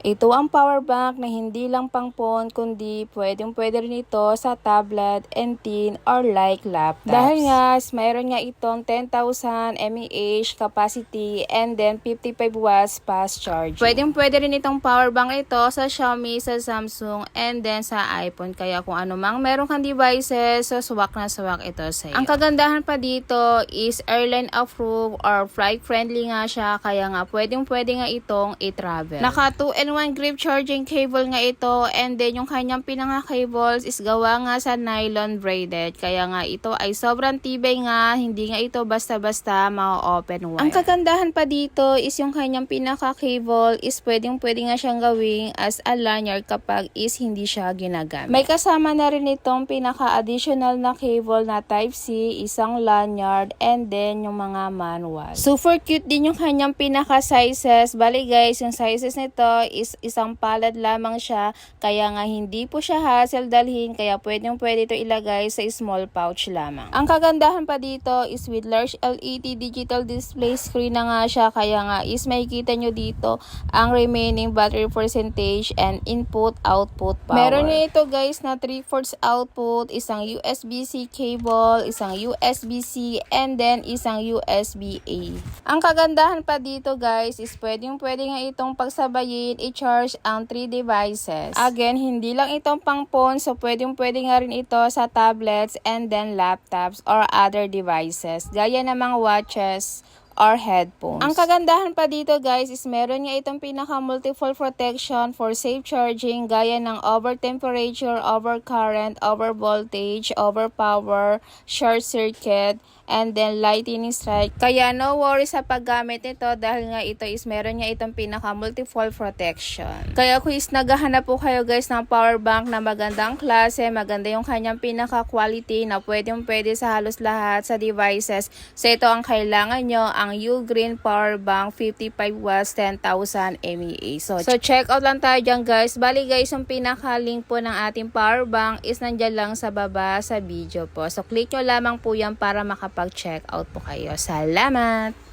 Ito ang power bank na hindi lang pang phone kundi pwede rin ito sa tablet and tin or like laptops. Dahil nga mayroon nga itong 10,000 mAh capacity and then 55 watts fast charging. Pwede rin itong power bank ito sa Xiaomi, sa Samsung and then sa iPhone. Kaya kung ano mang meron kang devices, so swak na swak ito sa iyo. Ang kagandahan pa dito is airline approved or flight friendly nga siya. Kaya nga pwede nga itong i-travel. Naka 2-in-1 grip charging cable nga ito and then yung kanyang pinaka cables is gawa nga sa nylon braided. Kaya nga ito ay sobrang tibay nga, hindi nga ito basta-basta ma-open wire. Ang kagandahan pa dito is yung kanyang pinaka cable is pwede nga siyang gawing as a lanyard kapag is hindi siya ginagamit. May kasama na rin itong pinaka additional na cable na type C, isang lanyard and then yung mga manual. Super cute din yung kanyang pinaka sizes. Bali guys, yung sizes nito is isang palad lamang siya, kaya nga hindi po siya hassle dalhin, kaya pwede ito ilagay sa small pouch lamang. Ang kagandahan pa dito is with large LED digital display screen na nga siya, kaya nga is makikita nyo dito ang remaining battery percentage and input-output power. Meron nyo ito guys na 3/4 output, isang USB-C cable, isang USB-C and then isang USB-A. Ang kagandahan pa dito guys is pwede nga itong pagsabayin i-charge ang 3 devices. Again, hindi lang itong pang phone, so pwede nga rin ito sa tablets and then laptops or other devices, gaya ng mga watches or headphones. Ang kagandahan pa dito guys is meron nga itong pinaka multi-fall protection for safe charging, gaya ng over temperature, over current, over voltage, over power, short circuit, and then lightning strike. Kaya no worry sa paggamit nito dahil nga ito is meron nga itong pinaka multi-fall protection. Kaya kung is naghahanap po kayo guys ng power bank na magandang klase, maganda yung kanyang pinaka quality na pwede sa halos lahat sa devices, so ito ang kailangan nyo, ang Ugreen Power Bank 55 watts 10,000 mAh. So check out lang tayo dyan guys. Bali guys, yung pinaka link po ng ating power bank is nandyan lang sa baba sa video po. So click nyo lamang po yan para makapag-check out po kayo. Salamat!